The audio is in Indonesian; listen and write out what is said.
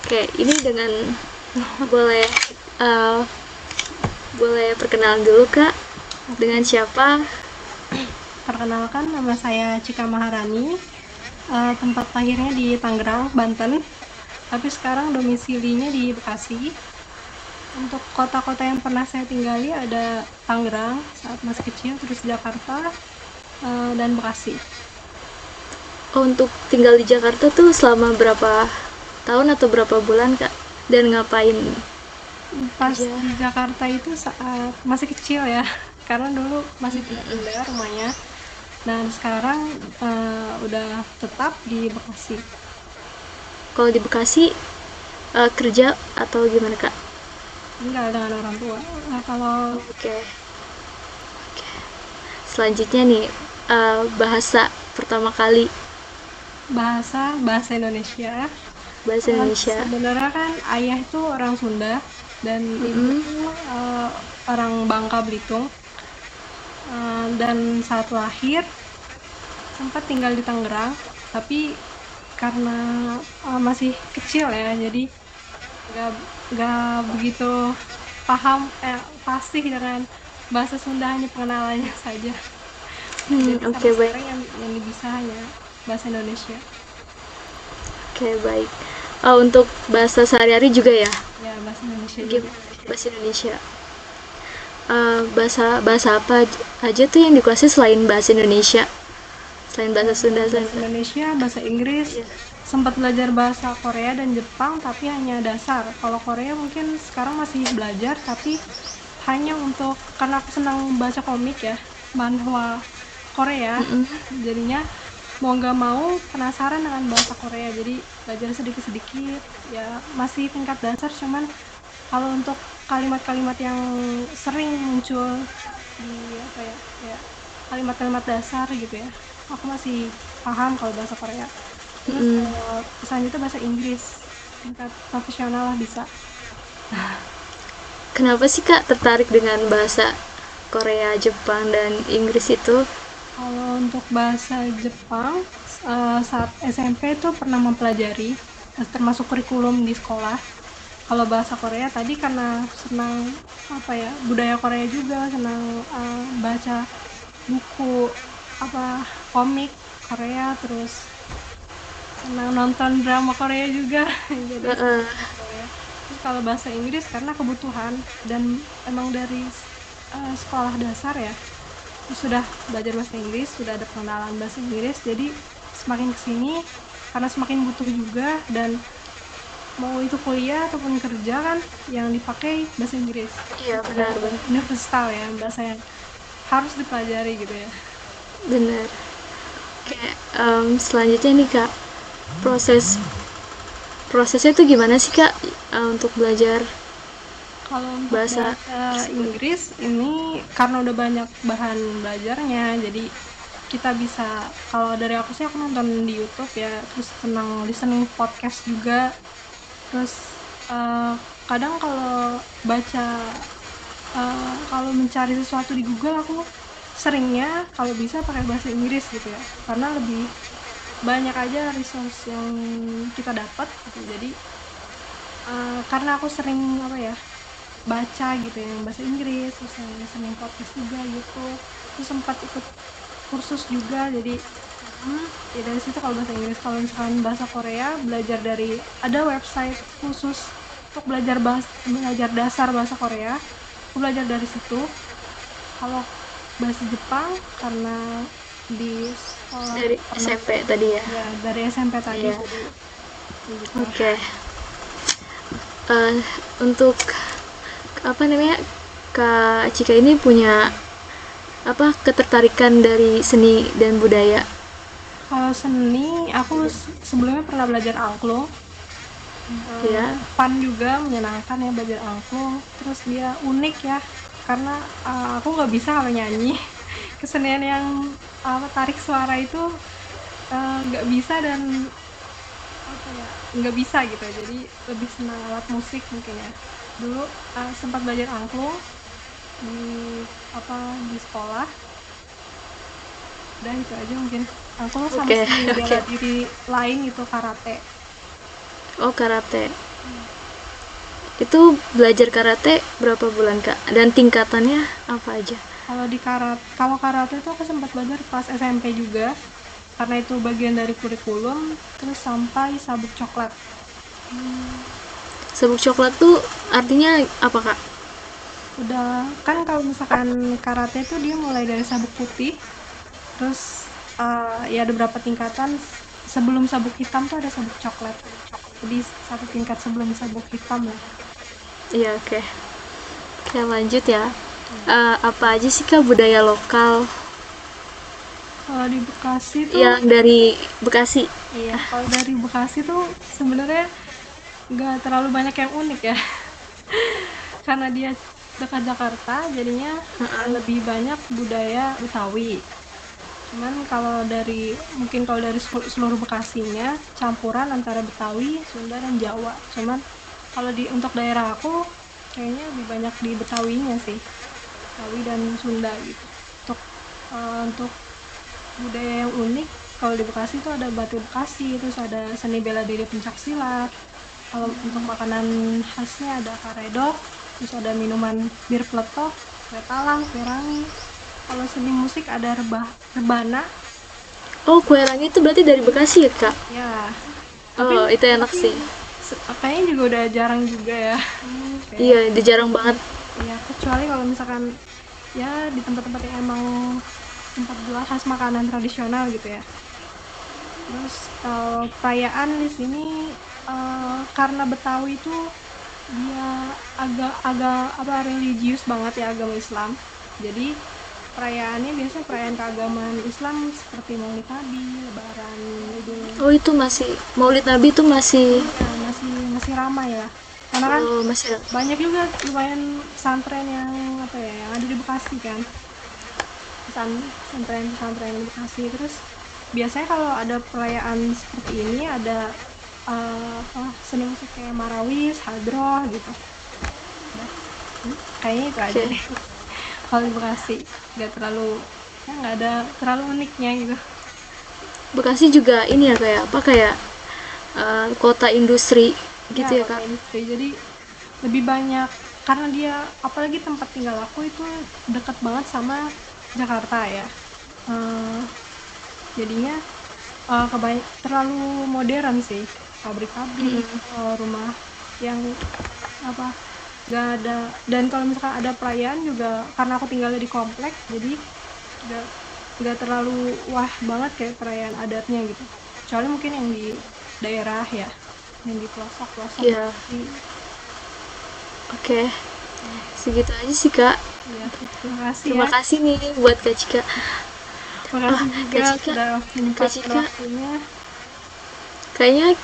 Oke, ini dengan boleh uh, boleh perkenalan dulu Kak, dengan siapa? Perkenalkan, nama saya Cika Maharani. Tempat lahirnya di Tangerang, Banten, tapi sekarang domisilinya di Bekasi. Untuk kota-kota yang pernah saya tinggali ada Tangerang saat masih kecil, terus Jakarta, dan Bekasi. Untuk tinggal di Jakarta tuh selama berapa tahun atau berapa bulan Kak? Dan ngapain Pas aja? di Jakarta itu saat masih kecil ya, karena dulu masih pindah-pindah rumahnya. Dan sekarang udah tetap di Bekasi. Kalau di Bekasi kerja atau gimana Kak? Tinggal dengan orang tua. Nah, kalau Oke. Selanjutnya nih, bahasa pertama kali bahasa Indonesia. bahasa Indonesia. Sebenarnya kan ayah itu orang Sunda dan ibu Mm-mm. tuh orang Bangka Belitung. Dan saat lahir sempat tinggal di Tangerang, tapi karena masih kecil ya, jadi nggak nggak begitu paham fasih dengan bahasa Sunda, hanya pengenalannya saja. Jadi sampai Oke, baik. sekarang yang bisa hanya bahasa Indonesia. Oke, baik. Untuk bahasa sehari-hari juga ya? Ya, bahasa Indonesia juga. Gimana? Bahasa Indonesia. Bahasa bahasa apa aja tuh yang dikuasai selain bahasa Indonesia? Selain bahasa Sunda, Selain selain bahasa Indonesia, bahasa Inggris, iya. sempat belajar bahasa Korea dan Jepang, tapi hanya dasar. Kalau Korea mungkin sekarang masih belajar, tapi hanya untuk karena aku senang baca komik ya, manhwa Korea, Mm-mm. jadinya mau nggak mau penasaran dengan bahasa Korea, jadi belajar sedikit-sedikit. Ya masih tingkat dasar, cuman kalau untuk kalimat-kalimat yang sering muncul di apa ya, kayak kalimat-kalimat dasar gitu ya, aku masih paham kalau bahasa Korea. Terus Mm-mm. kalau selanjutnya bahasa Inggris tingkat profesional lah bisa. Kenapa sih Kak tertarik dengan bahasa Korea, Jepang, dan Inggris itu? Kalau untuk bahasa Jepang, saat SMP itu pernah mempelajari, termasuk kurikulum di sekolah. Kalau bahasa Korea tadi karena senang apa ya, budaya Korea juga, senang baca buku apa komik Korea, terus senang nonton drama Korea juga. Jadi senang Heeh. bahasa Korea. Terus kalau bahasa Inggris karena kebutuhan dan emang dari sekolah dasar ya, sudah belajar bahasa Inggris, sudah ada pengenalan bahasa Inggris, jadi semakin kesini karena semakin butuh juga, dan mau itu kuliah ataupun kerja kan yang dipakai bahasa Inggris. Iya, Udah benar-benar. universal ya, bahasa yang harus dipelajari gitu ya. Benar. Oke, selanjutnya nih Kak, proses prosesnya tuh gimana sih Kak untuk belajar Kalau untuk bahasa bahasa tersebut? Inggris ini karena udah banyak bahan belajarnya, jadi kita bisa, kalau dari aku sih aku nonton di YouTube ya, terus senang listening podcast juga. Terus kadang kalau baca, kalau mencari sesuatu di Google, aku seringnya kalau bisa pakai bahasa Inggris gitu ya, karena lebih banyak aja resource yang kita dapat gitu. Jadi karena aku sering apa ya, baca gitu yang bahasa Inggris, terus yang listening podcast juga gitu, terus sempat ikut kursus juga. Jadi ya dari situ kalau bahasa Inggris. Kalau misalkan bahasa Korea, belajar dari ada website khusus untuk belajar dasar bahasa Korea, aku belajar dari situ. Kalau bahasa Jepang karena di sekolah Dari pernah, SMP tadi ya? ya dari SMP tadi, Iya. jadi gitu. Oke. Eh, untuk apa namanya, Kak Cika ini punya apa ketertarikan dari seni dan budaya? Kalau seni, aku sebelumnya pernah belajar angklung. Ya. Fun juga, menyenangkan ya belajar angklung. Terus dia unik ya, karena aku nggak bisa kalau nyanyi. Kesenian yang apa, tarik suara itu nggak bisa, dan apa ya, nggak bisa gitu. Jadi lebih senang alat musik mungkin ya. Dulu sempat belajar angklung di apa, di sekolah. Dan itu aja mungkin. Angklung sama Oke. seni bela Oke. diri lain itu karate. Oh, karate. Itu belajar karate berapa bulan Kak? Dan tingkatannya apa aja? Kalau karate itu aku sempat belajar pas SMP juga, karena itu bagian dari kurikulum, terus sampai sabuk coklat. Sabuk coklat tuh artinya apa Kak? Udah kan kalau misalkan karate itu dia mulai dari sabuk putih, terus ya ada beberapa tingkatan. Sebelum sabuk hitam tuh ada sabuk coklat, jadi satu tingkat sebelum sabuk hitam lah. Iya, oke. Oke, lanjut ya. Apa aja sih Kak budaya lokal Kalau di Bekasi tuh, yang dari Bekasi? iya, kalau dari Bekasi tuh sebenarnya nggak terlalu banyak yang unik ya. Karena dia dekat Jakarta, jadinya lebih banyak budaya Betawi. Cuman kalau dari seluruh Bekasinya campuran antara Betawi, Sunda dan Jawa. Cuman kalau untuk daerah aku kayaknya lebih banyak di Betawinya sih, Betawi dan Sunda gitu. Untuk budaya yang unik, kalau di Bekasi itu ada Batu Bekasi, terus ada seni bela diri pencak silat. Kalau untuk makanan khasnya ada karedok, terus ada minuman bir peletok, kue talang, kue rangi. Kalau seni musik ada rebana. Oh, kue rangi itu berarti dari Bekasi ya Kak? Ya, Oh, itu enak tapi sih. kayaknya juga udah jarang juga ya. Iya, itu jarang banget. Ya, kecuali kalau misalkan ya di tempat-tempat yang emang tempat jual khas makanan tradisional gitu ya. Terus kalau perayaan di sini karena Betawi itu dia agak apa religius banget ya, agama Islam. Jadi perayaannya biasanya perayaan keagamaan Islam seperti Maulid Nabi, Lebaran, Idul. Oh, itu masih Maulid Nabi itu masih Ya, masih ramai ya. Karena kan oh, masih banyak juga lumayan pesantren yang apa ya, yang ada di Bekasi kan. Pesantren di Bekasi. Terus biasanya kalau ada perayaan seperti ini ada seni musik kayak marawis, hadroh gitu. Kayaknya itu aja deh. Kalau di Bekasi nggak ada terlalu uniknya gitu. Bekasi juga ini ya kayak apa kayak kota industri gitu ya Kota Kak? industri. Jadi lebih banyak karena dia, apalagi tempat tinggal aku itu dekat banget sama Jakarta ya. Eh, Jadinya terlalu modern sih, pabrik-pabrik, rumah yang apa nggak ada. Dan kalau misalkan ada perayaan juga, karena aku tinggalnya di komplek, jadi nggak terlalu wah banget kayak perayaan adatnya gitu, kecuali mungkin yang di daerah ya, yang di pelosok-pelosok. Iya. Oke. Segitu aja sih Kak. Ya, terima kasih Terima ya. kasih nih buat Kak Cika. Terima kasih juga Kak Cika, sudah Kak menyempatkan Cika, waktunya. kayaknya